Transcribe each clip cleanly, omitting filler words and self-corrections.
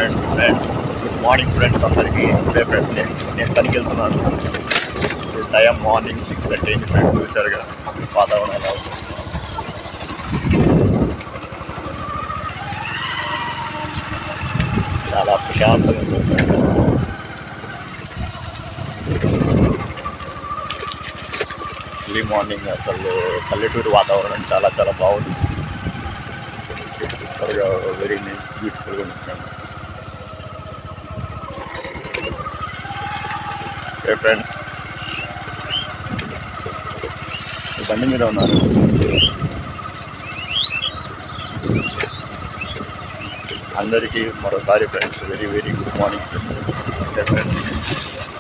Friends good morning friends అందరికీ. ఇప్పుడే friends నేను పనికి వెళ్తున్నాను. ఇప్పుడు టైం మార్నింగ్ 6:30 అయింది ఫ్రెండ్స్. చూశారు కదా వాతావరణం ఎలా ఉంది. చాలా ప్రశాంతంగా ఉంటుంది ఫ్రెండ్స్. ఎర్లీ మార్నింగ్ అసలు పల్లెటూరు వాతావరణం చాలా చాలా బాగుంది. సూపర్గా వెరీ నైస్ బ్యూటిఫుల్గా ఉంది ఫ్రెండ్స్. ఓకే ఫ్రెండ్స్, బండి మీద ఉన్నారు. అందరికీ మరోసారి friends very very good morning friends. Okay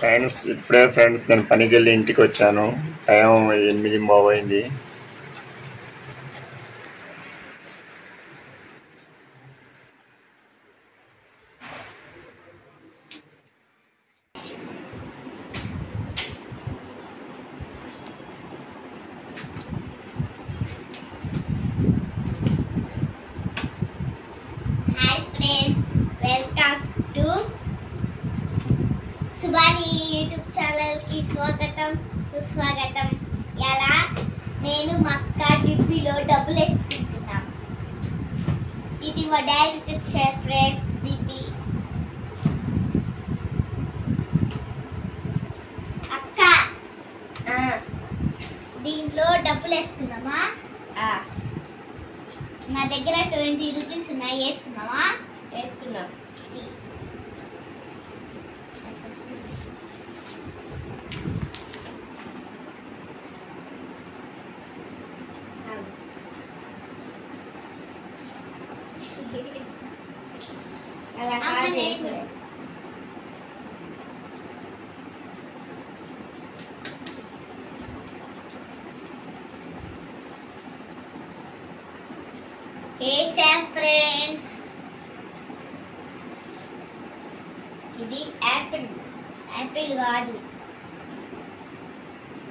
friends ఇప్పుడే ఫ్రెండ్స్ నేను పనికి వెళ్ళి ఇంటికి వచ్చాను. టైం 8:30 అయింది. Welcome to Subani YouTube channel కి స్వాగతం సుస్వాగతం. ఎలా నేను మా అక్క డిబ్బీలో డబ్బులు వేసుకుంటున్నాం. ఇది మా డాడీ తెచ్చారు ఫ్రెండ్స్ డిబ్బీ. అక్క దీంట్లో డబ్బులు వేసుకుందామా? నా దగ్గర 20 రూపీస్ ఉన్నాయి. వేసుకున్నావా? వేసుకున్నాం. ఫ్రెండ్స్ ఇది యాపిల్ కాదు,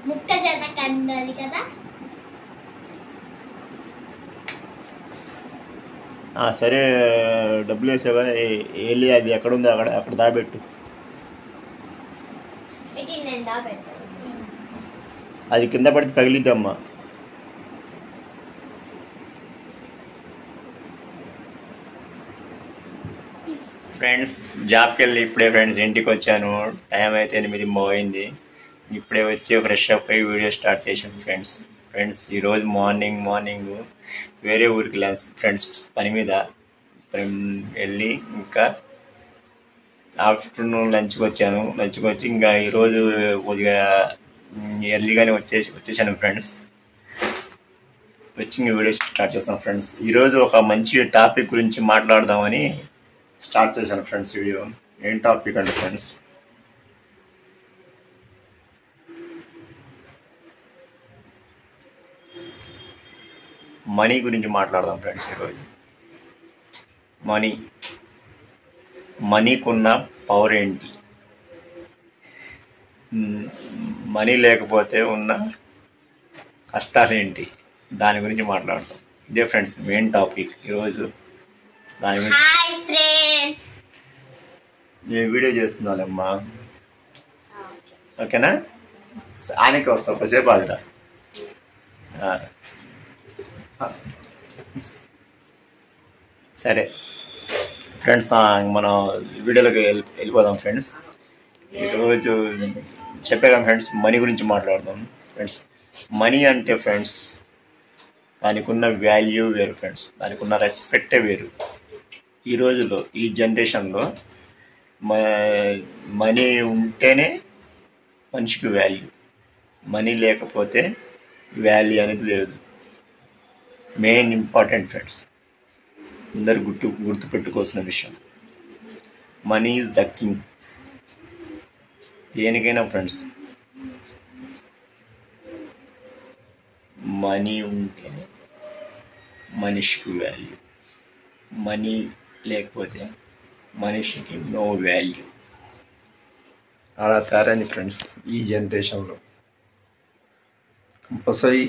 మొక్కజొన్న కంది కదా. సరే డబ్బులు వేసావా? వెళ్ళి అది ఎక్కడ ఉందో అక్కడ దాబెట్టు. నేను దాబెట్టాను. అది కింద పడితే పగిలిద్దమ్మా. ఫ్రెండ్స్ జాబ్కి వెళ్ళి ఇప్పుడే ఫ్రెండ్స్ ఇంటికి వచ్చాను. టైం అయితే 8:30 అయింది. ఇప్పుడే వచ్చి ఫ్రెష్ అప్ అయ్యి వీడియో స్టార్ట్ చేశాం ఫ్రెండ్స్ ఈరోజు మార్నింగ్ వేరే ఊరికి వెళ్ళాను ఫ్రెండ్స్ పని మీద. వెళ్ళి ఇంకా ఆఫ్టర్నూన్ లంచ్కి వచ్చి ఇంకా ఈరోజు కొద్దిగా ఎర్లీగానే వచ్చేసాను ఫ్రెండ్స్. వచ్చి ఇంకా వీడియో స్టార్ట్ చేస్తాను ఫ్రెండ్స్. ఈరోజు ఒక మంచి టాపిక్ గురించి మాట్లాడదామని స్టార్ట్ చేశాను ఫ్రెండ్స్ వీడియో. ఏం టాపిక్ అంటే ఫ్రెండ్స్, మనీ గురించి మాట్లాడదాం ఫ్రెండ్స్. ఈరోజు మనీకున్న పవర్ ఏంటి, మనీ లేకపోతే ఉన్న కష్టాలు ఏంటి, దాని గురించి మాట్లాడతాం. ఇదే ఫ్రెండ్స్ మెయిన్ టాపిక్ ఈరోజు. దాని గురించి నేను వీడియో చేస్తున్నానమ్మా. ఓకేనా? ఆయనకి వస్తా కొద్దిసేపు ఆగిరా. సరే ఫ్రెండ్స్, మనం వీడియోలోకి వెళ్ళిపోదాం ఫ్రెండ్స్. ఈరోజు చెప్పాను ఫ్రెండ్స్, మనీ గురించి మాట్లాడదాం ఫ్రెండ్స్. మనీ అంటే ఫ్రెండ్స్ దానికి ఉన్న వాల్యూ వేరు ఫ్రెండ్స్, దానికి ఉన్న రెస్పెక్టే వేరు. ఈ రోజుల్లో ఈ జనరేషన్లో మనీ ఉంటేనే మనిషికి వాల్యూ, మనీ లేకపోతే వాల్యూ అనేది లేదు. మెయిన్ ఇంపార్టెంట్ ఫ్రెండ్స్, అందరు గుర్తుపెట్టుకోవాల్సిన విషయం. Money is the king. దేనికైనా ఫ్రెండ్స్ మనీ ఉంటేనే మనిషికి వాల్యూ, మనీ లేకపోతే మనిషికి నో వాల్యూ. అలా తయారైంది ఫ్రెండ్స్ ఈ జనరేషన్లో. కంపల్సరీ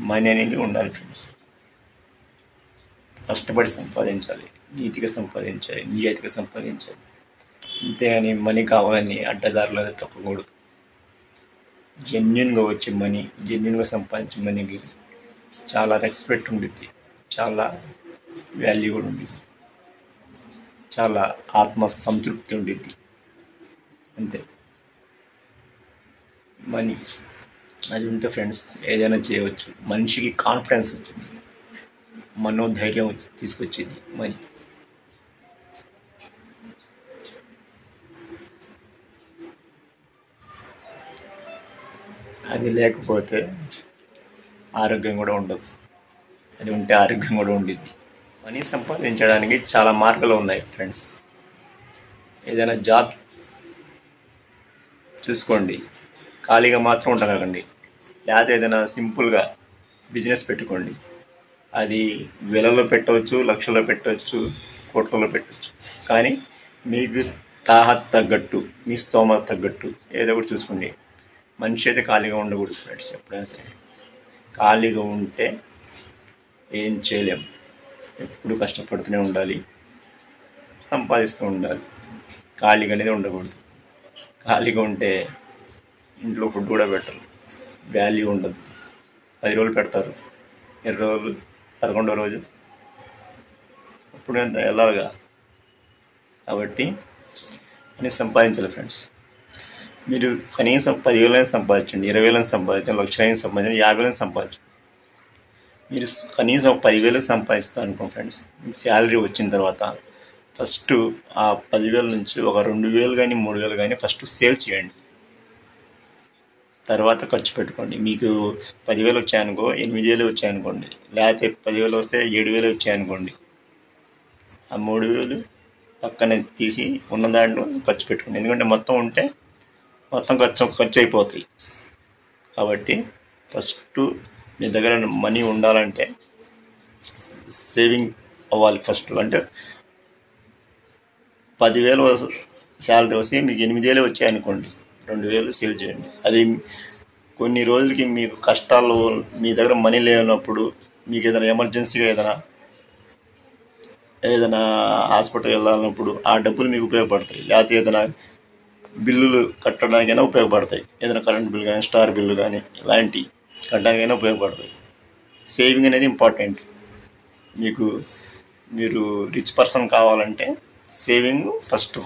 మనీ అనేది ఉండాలి ఫ్రెండ్స్. కష్టపడి సంపాదించాలి. నీతిగా సంపాదించాలి, నిజాయితీగా సంపాదించాలి. అంతేగాని మనీ కావాలని అడ్డదారులు తప్పకూడదు. జెన్యున్గా వచ్చే మనీ, జెన్యున్గా సంపాదించే మనీకి చాలా రెస్పెక్ట్ ఉంటుంది, చాలా వాల్యూ కూడా ఉంటుంది, చాలా ఆత్మ సంతృప్తి ఉంటుంది. అంతే. మనీ అది ఉంటే ఫ్రెండ్స్ ఏదైనా చేయవచ్చు. మనిషికి కాన్ఫిడెన్స్ వచ్చింది, మనోధైర్యం తీసుకొచ్చింది మనీ. అది లేకపోతే ఆరోగ్యం కూడా ఉండదు, అది ఉంటే ఆరోగ్యం కూడా ఉండిద్ది. మనీ సంపాదించడానికి చాలా మార్గాలు ఉన్నాయి ఫ్రెండ్స్. ఏదైనా జాబ్ చూసుకోండి, ఖాళీగా మాత్రం ఉండకండి. లేకపోతే ఏదైనా సింపుల్గా బిజినెస్ పెట్టుకోండి. అది వేలలో పెట్టవచ్చు, లక్షల్లో పెట్టవచ్చు, కోట్లలో పెట్టవచ్చు. కానీ మీకు తాహత్ తగ్గట్టు, మీ స్తోమత తగ్గట్టు ఏదో ఒకటి చూసుకోండి. మనిషి అయితే ఖాళీగా ఉండకూడదు ఫ్రెండ్స్. ఎప్పుడైనా సరే ఖాళీగా ఉంటే ఏం చేయలేం. ఎప్పుడు కష్టపడుతూనే ఉండాలి, సంపాదిస్తూ ఉండాలి. ఖాళీగా అనేది ఉండకూడదు. ఖాళీగా ఉంటే ఇంట్లో ఫుడ్ కూడా పెట్టరు, వాల్యూ ఉండదు. 10 రోజులు పెడతారు, 20 రోజులు, 11వ రోజు అప్పుడు ఎంత వెళ్ళాలిగా. కాబట్టి అని సంపాదించాలి ఫ్రెండ్స్. మీరు కనీసం 10,000 సంపాదించండి, 20,000 సంపాదించండి, 1,00,000 సంపాదించండి, 50,000 సంపాదించండి. మీరు కనీసం 10,000 సంపాదిస్తారు అనుకోండి ఫ్రెండ్స్. మీకు శాలరీ వచ్చిన తర్వాత ఫస్ట్ ఆ 10,000 నుంచి ఒక 2,000 కానీ 3,000 కానీ ఫస్ట్ సేవ్ చేయండి, తర్వాత ఖర్చు పెట్టుకోండి. మీకు 10,000 వచ్చాయనుకో, 8,000 వచ్చాయనుకోండి, లేకపోతే 10,000 వస్తే 7,000 వచ్చాయనుకోండి, ఆ 3,000 పక్కన తీసి ఉన్న దాంట్లో ఖర్చు పెట్టుకోండి. ఎందుకంటే మొత్తం ఉంటే మొత్తం ఖర్చు అయిపోతాయి. కాబట్టి ఫస్ట్ మీ దగ్గర మనీ ఉండాలంటే సేవింగ్ అవ్వాలి ఫస్ట్. అంటే 10,000 శాలరీ వస్తే మీకు 8,000 వచ్చాయనుకోండి, 2,000 సేవ్ చేయండి. అది కొన్ని రోజులకి మీకు కష్టాలు, మీ దగ్గర మనీ లేనప్పుడు, మీకు ఏదైనా ఎమర్జెన్సీగా ఏదైనా హాస్పిటల్ వెళ్ళాలన్నప్పుడు ఆ డబ్బులు మీకు ఉపయోగపడతాయి. లేకపోతే ఏదైనా బిల్లులు కట్టడానికైనా ఉపయోగపడతాయి. ఏదైనా కరెంట్ బిల్ కానీ, స్టార్ బిల్లు కానీ ఇలాంటివి కట్టడానికైనా ఉపయోగపడతాయి. సేవింగ్ అనేది ఇంపార్టెంట్. మీరు రిచ్ పర్సన్ కావాలంటే సేవింగ్ ఫస్ట్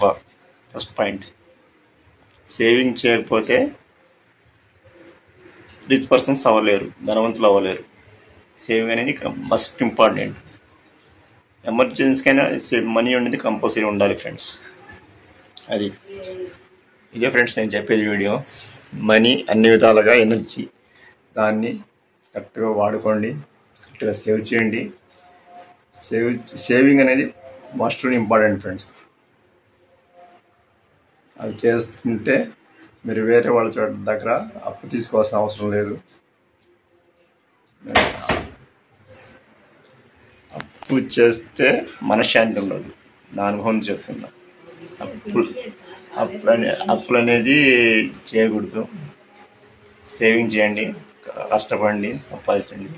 పాయింట్. సేవింగ్ చేయకపోతే రిచ్ పర్సన్స్ అవ్వలేరు, ధనవంతులు అవ్వలేరు. సేవింగ్ అనేది మస్ట్ ఇంపార్టెంట్. ఎమర్జెన్సీకైనా మనీ అనేది కంపల్సరీ ఉండాలి ఫ్రెండ్స్. అది ఇదే ఫ్రెండ్స్ నేను చెప్పేది వీడియో. మనీ అన్ని విధాలుగా ఎనర్జీ, దాన్ని కరెక్ట్గా వాడుకోండి, కరెక్ట్గా సేవ్ చేయండి. సేవింగ్ అనేది మస్ట్ ఇంపార్టెంట్ ఫ్రెండ్స్. అది చేసుకుంటే మీరు వేరే వాళ్ళ చోట దగ్గర అప్పు తీసుకోవాల్సిన అవసరం లేదు. అప్పు చేస్తే మనశ్శాంతి ఉండదు, నా అనుభవం చెప్తున్నా. అప్పులు అనేది చేయకూడదు. సేవింగ్ చేయండి, కష్టపడండి, సంపాదించండి.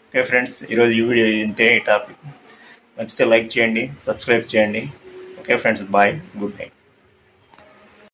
ఓకే ఫ్రెండ్స్, ఈరోజు ఈ వీడియో ఇంతే. ఈ టాపిక్ నచ్చితే లైక్ చేయండి, సబ్స్క్రైబ్ చేయండి. Okay friends, bye, good night.